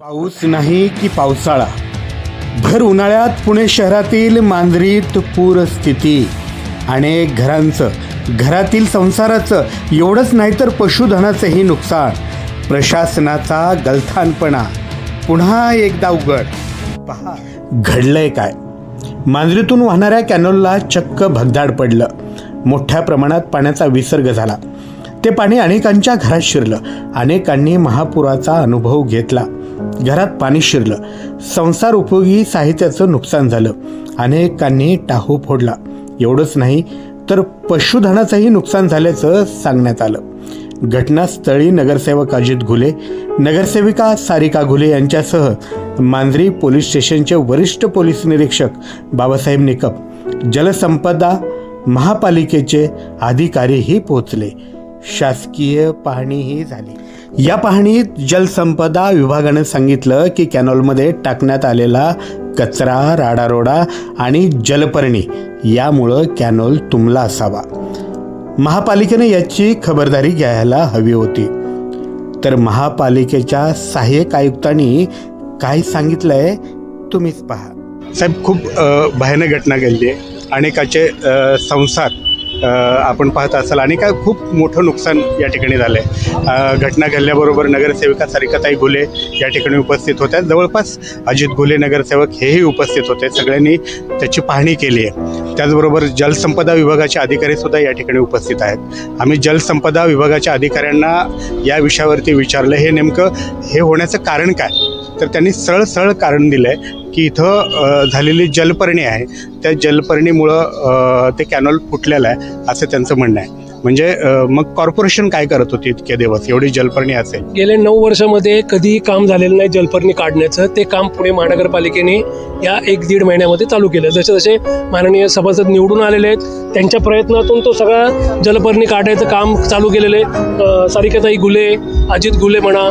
पाऊस नाही की पावसाळा. भर उन्हाळ्यात पुणे शहरातील मांजरीत पूरस्थिती. अनेक घरातील संसाराचं एवढंच नाही तर पशुधनाचंही नुकसान. प्रशासनाचा गलथानपणा पुन्हा एकदा उघड. पहा घडलंय काय. मांजरीतून वाहणाऱ्या कॅनोलला चक्क भगदाड पडलं. मोठ्या प्रमाणात पाण्याचा विसर्ग झाला. ते पाणी अनेकांच्या घरात शिरलं. अनेकांनी महापुराचा अनुभव घेतला. घरात पाणी शिरलं. संसार उपयोगी साहित्याचं नुकसान झालं. अनेकांनी टाहू फोडला. एवढंच नाही तर पशुधनाचंही नुकसान झाल्याचं सांगण्यात आलं. घटनास्थळी नगरसेवक अजित घुले, नगरसेविका सारिका घुले यांच्यासह मांजरी पोलीस स्टेशनचे वरिष्ठ पोलीस निरीक्षक बाबासाहेब निकम, जलसंपदा महापालिकेचे अधिकारीही पोहोचले. शासकीय पाहणीही झाली. या पाहणीत जलसंपदा विभागाने सांगितलं की कॅनॉलमध्ये टाकण्यात आलेला कचरा, राडारोडा आणि जलपर्णी यामुळं कॅनॉल तुंबला असावा. महापालिकेने याची खबरदारी घ्यायला हवी होती. तर महापालिकेच्या सहाय्यक आयुक्तांनी काय सांगितलंय तुम्हीच पहा. साहेब, खूप भयानक घटना घडली आहे. अनेकाचे संसार आपण पाहत असाल आणि काय खूप मोठं नुकसान या ठिकाणी झालं आहे. घटना घडल्याबरोबर नगरसेविका सारिकाताई घुले या ठिकाणी उपस्थित होत्या. जवळपास अजित घुले नगरसेवक हेही उपस्थित होते. सगळ्यांनी त्याची पाहणी केली आहे. त्याचबरोबर जलसंपदा विभागाचे अधिकारीसुद्धा या ठिकाणी उपस्थित आहेत. आम्ही जलसंपदा विभागाच्या अधिकाऱ्यांना या विषयावरती विचारलं, हे नेमकं हे होण्याचं कारण काय. तर त्यांनी सरळ कारण दिलं आहे की इथं झालेली जलपर्णी आहे, त्या जलपर्णीमुळं ते कॅनॉल फुटलेलं आहे असं त्यांचं म्हणणं आहे. म्हणजे मग कॉर्पोरेशन काय करत होती इतके दिवस, एवढी जलपर्णी असेल. गेल्या 9 वर्षामध्ये कधीही काम झालेलं नाही जलपर्णी काढण्याचं. ते काम पुणे महानगरपालिकेने या 1-1.5 महिन्यामध्ये चालू केलं. जसे माननीय सभासद निवडून आलेले आहेत त्यांच्या प्रयत्नातून तो सगळा जलपर्णी काढायचं काम चालू केलेलं आहे. सारिकाताई घुले, अजित घुले म्हणा,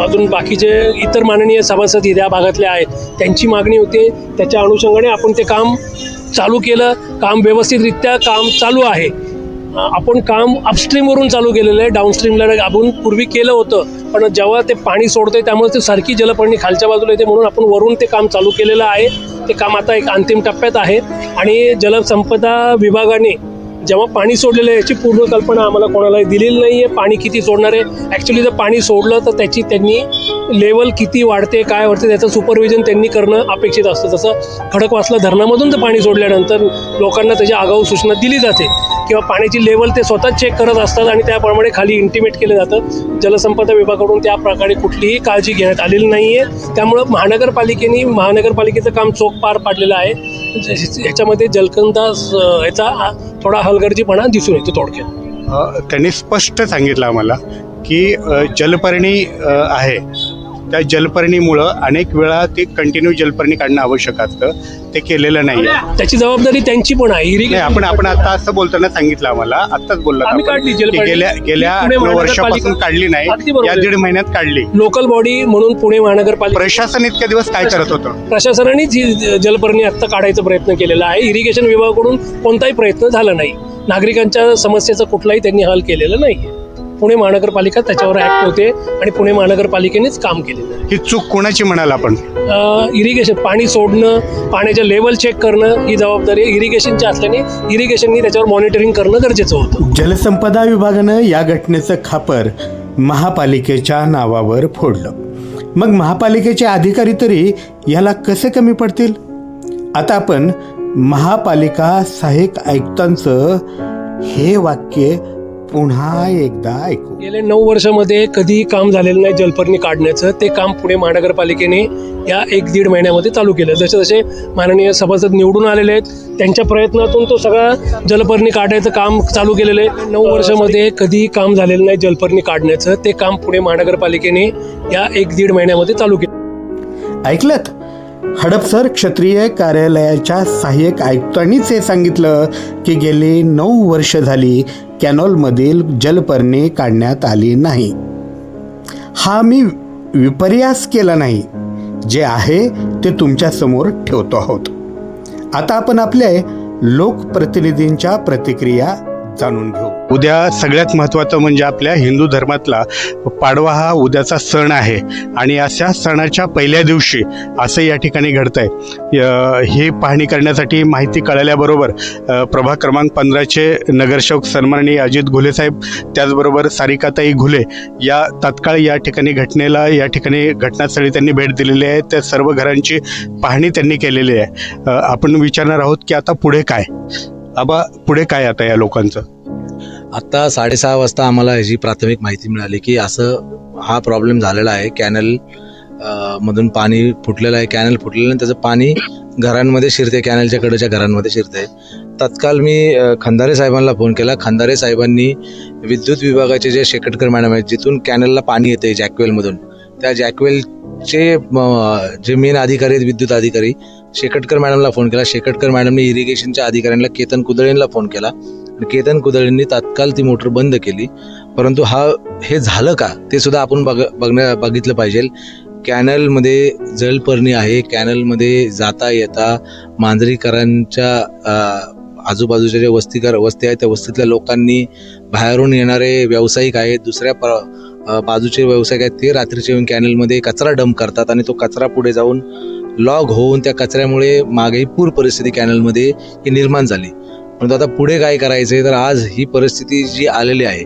अजून बाकीचे इतर माननीय सभासद या भागातले आहेत, त्यांची मागणी होती. त्याच्या अनुषंगाने आपण ते काम चालू केलं. काम व्यवस्थितरित्या काम चालू आहे. आपण काम अपस्ट्रीमवरून चालू केलेलं आहे. डाऊनस्ट्रीमला आपण पूर्वी केलं होतं, पण जेव्हा ते पाणी सोडतंय त्यामुळे ते सारखी जलपर्णी खालच्या बाजूला येते, म्हणून आपण वरून ते काम चालू केलेलं आहे. ते काम आता एक अंतिम टप्प्यात आहे. आणि जलसंपदा विभागाने जेव्हा पाणी सोडलेलं आहे याची पूर्ण कल्पना आम्हाला कोणालाही दिलेली नाही आहे. पाणी किती सोडणार आहे, ॲक्च्युली जर पाणी सोडलं तर त्याची त्यांनी लेवल किती वाढते, काय वाढते त्याचं सुपरविजन त्यांनी करणं अपेक्षित असतं. जसं खडकवासला धरणामधून जर पाणी सोडल्यानंतर लोकांना त्याची आगाऊ सूचना दिली जाते किंवा पाण्याची लेवल ते स्वतः चेक करत असतात आणि त्याप्रमाणे खाली इंटिमेट केलं जातं. जलसंपदा विभागाकडून त्या प्रकारे कुठलीही काळजी घेण्यात आलेली नाही आहे. त्यामुळं महानगरपालिकेचं काम चोख पार पाडलेलं आहे. ह्याच्यामध्ये जलकंदा याचा थोडा हलगर्जीपणा दिसून येतो. थोडक्यात त्यांनी स्पष्ट सांगितलं आम्हाला की जलपर्णी आहे, त्या जलपर्णीमुळं अनेक वेळा ते कंटिन्यू जलपर्णी काढणं आवश्यक असतं. ते केलेलं नाही आहे. त्याची जबाबदारी त्यांची पण आहे. आपण आता असं बोलताना सांगितलं आम्हाला, आत्ताच बोलला गेल्या 8 वर्षापासून काढली नाही, या 1.5 महिन्यात काढली. लोकल बॉडी म्हणून पुणे महानगरपालिका प्रशासन इतक्या दिवस काय करत होतं. प्रशासनानेच ही जलपर्णी आत्ता काढायचा प्रयत्न केलेला आहे. इरिगेशन विभागाकडून कोणताही प्रयत्न झाला नाही. नागरिकांच्या समस्येचा कुठलाही त्यांनी हल केलेला नाही. पुणे महानगरपालिका त्याच्यावर ऍक्ट होते आणि पुणे महानगरपालिकेनेच काम केलेलं आहे. ही चूक कोणाची म्हणाल आपण. इरिगेशन पाणी सोडणं, पाण्याचं लेवल चेक करणं ही जबाबदारी इरिगेशनची असल्याने इरिगेशननी त्याच्यावर मॉनिटरिंग करणं गरजेचं होतं. जलसंपदा विभागानं या घटनेचं खापर महापालिकेच्या नावावर फोडलं. मग महापालिकेचे अधिकारी तरी याला कसे कमी पडतील. आता आपण महापालिका सहाय्यक आयुक्तांचं हे वाक्य पुन्हा एकदा ऐकू. गेल्या 9 वर्षामध्ये कधीही काम झालेलं नाही जलपर्णी काढण्याचं. ते काम पुणे महानगरपालिकेने या 1-1.5 महिन्यामध्ये चालू केलं. जसे माननीय सभासद निवडून आलेले आहेत त्यांच्या प्रयत्नातून तो सगळा जलपर्णी काढायचं काम चालू केलेलं आहे. 9 वर्षामध्ये कधीही काम झालेलं नाही जलपर्णी काढण्याचं. ते काम पुणे महानगरपालिकेने या 1-1.5 महिन्यामध्ये चालू केलं. ऐकलत. हडपसर क्षेत्रीय कार्यालयाच्या सहाय्यक आयुक्तांनीच हे सांगितलं की गेली 9 वर्ष झाली कॅनॉलमधील जलपर्णी काढण्यात आली नाही. हा मी विपर्यास केला नाही, जे आहे ते तुमच्या समोर ठेवतो आहोत. आता आपण आपल्या लोकप्रतिनिधींच्या प्रतिक्रिया जाणून घेऊ. उद्या सगळ्यात महत्त्वाचं म्हणजे आपल्या हिंदू धर्मातला पाडवा हा उद्याचा सण आहे आणि अशा सणाच्या पहिल्या दिवशी असं या ठिकाणी घडतंय. ही पाहणी करण्यासाठी माहिती कळल्याबरोबर प्रभाग क्रमांक 15चे नगरसेवक सन्माननीय अजित घुले साहेब, त्याचबरोबर सारिकाताई घुले या तात्काळ या ठिकाणी या ठिकाणी घटनास्थळी त्यांनी भेट दिलेली आहे. त्या सर्व घरांची पाहणी त्यांनी केलेली आहे. आपण विचारणार आहोत की आता पुढे काय, आबा पुढे काय आता या लोकांचं? आत्ता 6:30 वाजता आम्हाला ह्याची प्राथमिक माहिती मिळाली की असं हा प्रॉब्लेम झालेला आहे. कॅनल मधून पाणी फुटलेलं आहे. कॅनल फुटलेलं आणि त्याचं पाणी घरांमध्ये शिरते, कॅनलच्या कडेच्या घरांमध्ये शिरते. तत्काळ मी खंदारे साहेबांना फोन केला. खंदारे साहेबांनी विद्युत विभागाचे जे शेकटकर मॅडम आहेत, जिथून कॅनलला पाणी येते जॅकवेलमधून, त्या जॅकवेलचे जे मेन अधिकारी आहेत, विद्युत अधिकारी, शेकटकर मॅडमला फोन केला. शेकटकर मॅडमने इरिगेशनच्या अधिकाऱ्यांना केतन कुदळेंना फोन केला आणि केतन कुदळेंनी तात्काळ ती मोटर बंद केली. परंतु हे झालं का ते सुद्धा आपण बघितलं पाहिजे. कॅनलमध्ये जलपर्णी आहे. कॅनलमध्ये जाता येता मांजरीकरांच्या आजूबाजूच्या ज्या वस्ती आहेत, त्या वस्तीतल्या लोकांनी, बाहेरून येणारे व्यावसायिक आहेत, दुसऱ्या बाजूचे व्यावसायिक आहेत, ते रात्रीचे येऊन कॅनलमध्ये कचरा डंप करतात आणि तो कचरा पुढे जाऊन लॉग होऊन त्या कचऱ्यामुळे मागेही पूर परिस्थिती कॅनलमध्ये ही निर्माण झाली. परंतु आता पुढे काय करायचं आहे, तर आज ही परिस्थिती जी आलेली आहे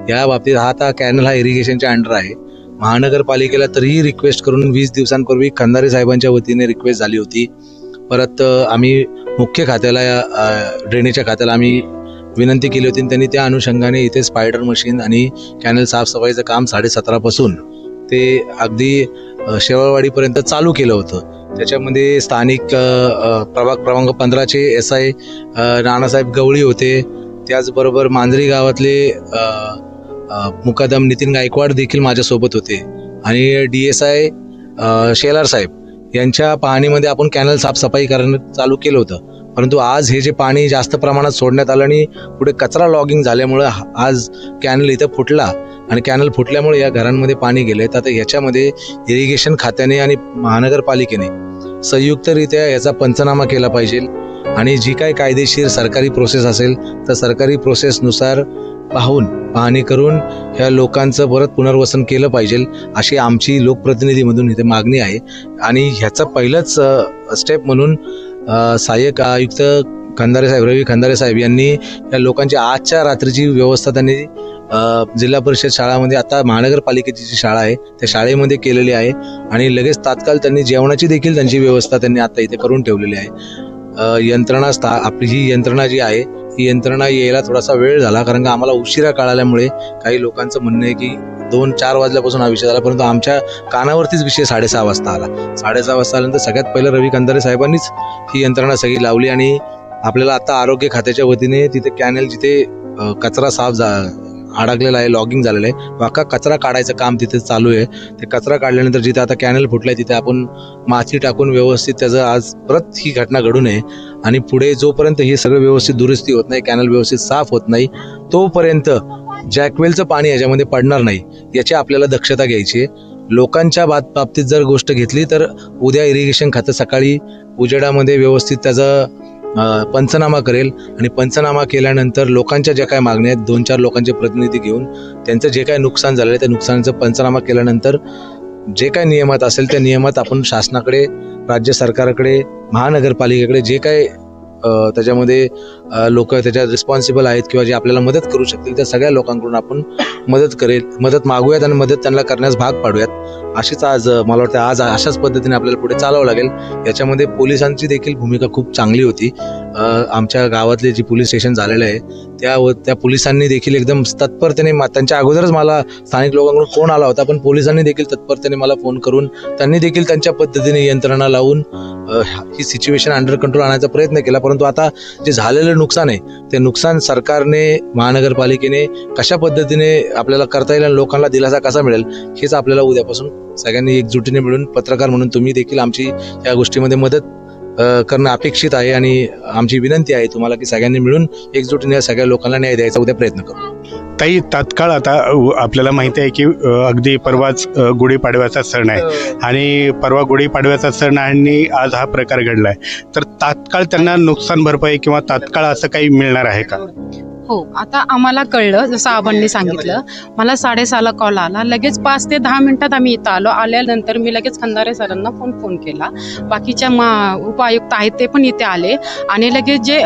या बाबतीत आता कॅनल हा इरिगेशनच्या अंडर आहे. महानगरपालिकेला तरीही रिक्वेस्ट करून 20 दिवसांपूर्वी खंदारे साहेबांच्या वतीने रिक्वेस्ट झाली होती. परत आम्ही मुख्य खात्याला, ड्रेनेजच्या खात्याला आम्ही विनंती केली होती. त्यांनी त्या अनुषंगाने इथे स्पायडर मशीन आणि कॅनल साफसफाईचं काम 17:30 पासून ते अगदी शेवाळवाडीपर्यंत चालू केलं होतं. त्याच्यामध्ये स्थानिक प्रभाग क्रमांक 15चे SI नानासाहेब गवळी होते. त्याचबरोबर मांजरी गावातले मुकादम नितीन गायकवाड देखील माझ्यासोबत होते आणि DSI शेलार साहेब यांच्या पाहणीमध्ये आपण कॅनल साफसफाई करणं चालू केलं होतं. परंतु आज हे जे पाणी जास्त प्रमाणात सोडण्यात आलं आणि पुढे कचरा लॉगिंग झाल्यामुळं आज कॅनल इथं फुटला आणि कॅनल फुटल्यामुळे या घरांमध्ये पाणी गेले. तर आता याच्यामध्ये इरिगेशन खात्याने आणि महानगरपालिकेने संयुक्तरित्या याचा पंचनामा केला पाहिजे आणि जी काही कायदेशीर सरकारी प्रोसेस असेल तर सरकारी प्रोसेसनुसार पाहणी करून ह्या लोकांचं परत पुनर्वसन केलं पाहिजे, अशी आमची लोकप्रतिनिधीमधून इथे मागणी आहे. आणि ह्याचं पहिलंच स्टेप म्हणून सहाय्यक आयुक्त रवी खंदारे साहेब यांनी या लोकांची आजच्या रात्रीची व्यवस्था त्यांनी जिल्हा परिषद शाळामध्ये, आता महानगरपालिकेची जी शाळा आहे त्या शाळेमध्ये केलेली आहे आणि लगेच तात्काळ त्यांनी जेवणाची देखील त्यांची व्यवस्था त्यांनी आता इथे करून ठेवलेली आहे. आपली ही यंत्रणा जी आहे ही यंत्रणा यायला थोडासा वेळ झाला, कारण का आम्हाला उशिरा कळाल्यामुळे काही लोकांचं म्हणणं आहे की 2-4 वाजल्यापासून हा विषय झाला, परंतु आमच्या कानावरतीच विषय 6:30 वाजता आला. 6:30 वाजता आल्यानंतर सगळ्यात पहिलं रवी खंदारे साहेबांनीच ही यंत्रणा सगळी लावली आणि आपल्याला आता आरोग्य खात्याच्या वतीने तिथे कॅनल जिथे कचरा साफ अडकलेला आहे, लॉगिंग झालेलं आहे, वाका कचरा काढायचं काम तिथे चालू आहे. ते कचरा काढल्यानंतर जिथे आता कॅनल फुटलाय तिथे आपण माती टाकून व्यवस्थित त्याचं आज परत ही घटना घडू नये आणि पुढे जोपर्यंत हे सगळं व्यवस्थित दुरुस्ती होत नाही, कॅनल व्यवस्थित साफ होत नाही, तोपर्यंत जॅकवेलचं पाणी याच्यामध्ये पडणार नाही, याची आपल्याला दक्षता घ्यायची आहे. लोकांच्या बाबतीत जर गोष्ट घेतली तर उद्या इरिगेशन खातं सकाळी उजेडामध्ये व्यवस्थित त्याचा पंचनामा करेल आणि पंचनामा केल्यानंतर लोकांच्या ज्या काय मागण्या आहेत 2-4 लोकांचे प्रतिनिधी घेऊन त्यांचं जे काय नुकसान झालेलं आहे त्या नुकसानाचं पंचनामा केल्यानंतर जे काय नियमात असेल त्या नियमात आपण शासनाकडे, राज्य सरकारकडे, महानगरपालिकेकडे जे काय त्याच्यामध्ये लोक त्याच्यात रिस्पॉन्सिबल आहेत किंवा जे आपल्याला मदत करू शकतील त्या सगळ्या लोकांकडून आपण मदत मागूयात आणि मदत त्यांना करण्यास भाग पाडूयात. अशीच आज मला वाटतं आज अशाच पद्धतीने आपल्याला पुढे चालावं लागेल. याच्यामध्ये पोलिसांची देखील भूमिका खूप चांगली होती. आमच्या गावातले जे पोलीस स्टेशन झालेलं आहे त्या पोलिसांनी देखील एकदम तत्परतेने, त्यांच्या अगोदरच मला स्थानिक लोकांकडून फोन आला होता, पण पोलिसांनी देखील तत्परतेने मला फोन करून त्यांनी देखील त्यांच्या पद्धतीने यंत्रणा लावून ही सिच्युएशन अंडर कंट्रोल आणायचा प्रयत्न केला. परंतु आता जे झालेलं नुकसान आहे ते नुकसान सरकारने, महानगरपालिकेने कशा पद्धतीने आपल्याला करता येईल आणि लोकांना दिलासा कसा मिळेल हेच आपल्याला उद्यापासून सगळ्यांनी एकजुटीने मिळून, पत्रकार म्हणून तुम्ही देखील आमची या गोष्टीमध्ये मदत करणं अपेक्षित आहे आणि आमची विनंती आहे तुम्हाला की सगळ्यांनी मिळून एकजुटीने सगळ्या लोकांना न्याय द्यायचा उद्या प्रयत्न करू. ताई, तात्काळ आता आपल्याला माहिती आहे की अगदी परवाच गुढीपाडव्याचा सण आहे आणि परवा गुढीपाडव्याचा सण आणि आज हा प्रकार घडला आहे, तर तात्काळ त्यांना नुकसान भरपाई किंवा तात्काळ असं काही मिळणार आहे का? हो, आता आम्हाला कळलं, जसं आबांनी सांगितलं. मला 6:30ला कॉल आला. लगेच 5 ते 10 मिनिटात आम्ही इथं आलो. आल्यानंतर मी लगेच खंदारे सरांना फोन केला. बाकीच्या उपायुक्त आहेत ते पण इथे आले आणि लगेच जे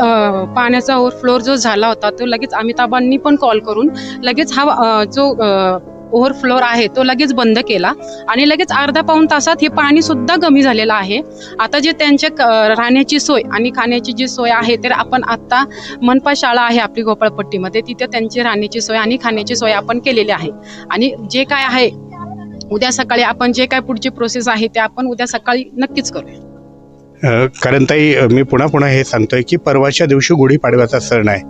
पाण्याचा ओव्हरफ्लोअर जो झाला होता तो लगेच अमिताभांनी पण कॉल करून लगेच हा जो ओव्हरफ्लोअर आहे तो लगेच बंद केला आणि लगेच अर्धा पाऊण तासात हे पाणी सुद्धा कमी झालेलं आहे. आता जे त्यांच्या राहण्याची सोय आणि खाण्याची जी सोय आहे तर आपण आत्ता मनपा शाळा आहे आपली गोपाळपट्टीमध्ये, तिथे त्यांची राहण्याची सोय आणि खाण्याची सोय आपण केलेली आहे. आणि जे काय आहे उद्या सकाळी आपण जे काय पुढची प्रोसेस आहे ते आपण उद्या सकाळी नक्कीच करूया. कारण ताई, मी पुन्हा हे सांगतोय की परवाच्या दिवशी गुढीपाडव्याचा सण आहे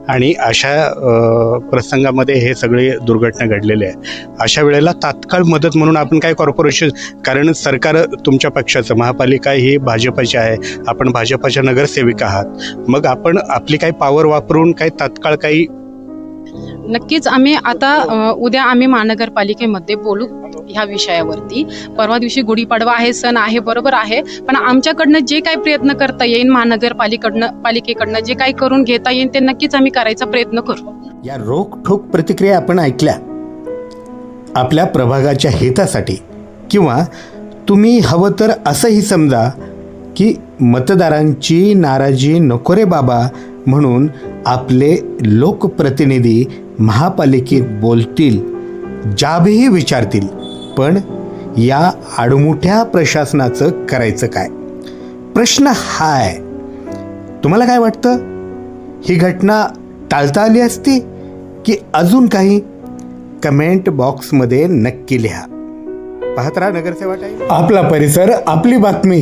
आणि अशा प्रसंगामध्ये हे सगळे दुर्घटना घडलेले आहे. अशा वेळेला तात्काळ मदत म्हणून आपण काय कॉर्पोरेशन, कारण सरकार तुमच्या पक्षाचं, महापालिका ही भाजपची आहे, आपण भाजपच्या नगरसेविका आहात, मग आपण आपली काही पॉवर वापरून काही तात्काळ काही नक्कीच आम्ही आता उद्या आम्ही महानगरपालिकेमध्ये बोलू ह्या विषयावरती. परवा दिवशी गुढीपाडवा आहे, सण आहे, बरोबर आहे, पण आमच्याकडनं जे काही प्रयत्न करता येईल पालिकेकडनं जे काही करून घेता येईल ते नक्कीच आम्ही करायचा प्रयत्न करू. या रोखठोक प्रतिक्रिया आपण ऐकल्या आपल्या प्रभागाच्या हितासाठी, किंवा तुम्ही हवं तर असंही समजा की मतदारांची नाराजी नको रे बाबा म्हणून आपले लोकप्रतिनिधी महापालिकेत बोलतील, जाबही विचारतील, पण या आडमुठ्या प्रशासनाचं करायचं काय? प्रश्न हा आहे. तुम्हाला काय वाटतं, ही घटना टाळता आली असती की अजून काही? कमेंट बॉक्समध्ये नक्की लिहा. पाहत राहा नगरसेवा टाइम. आपला परिसर, आपली बातमी.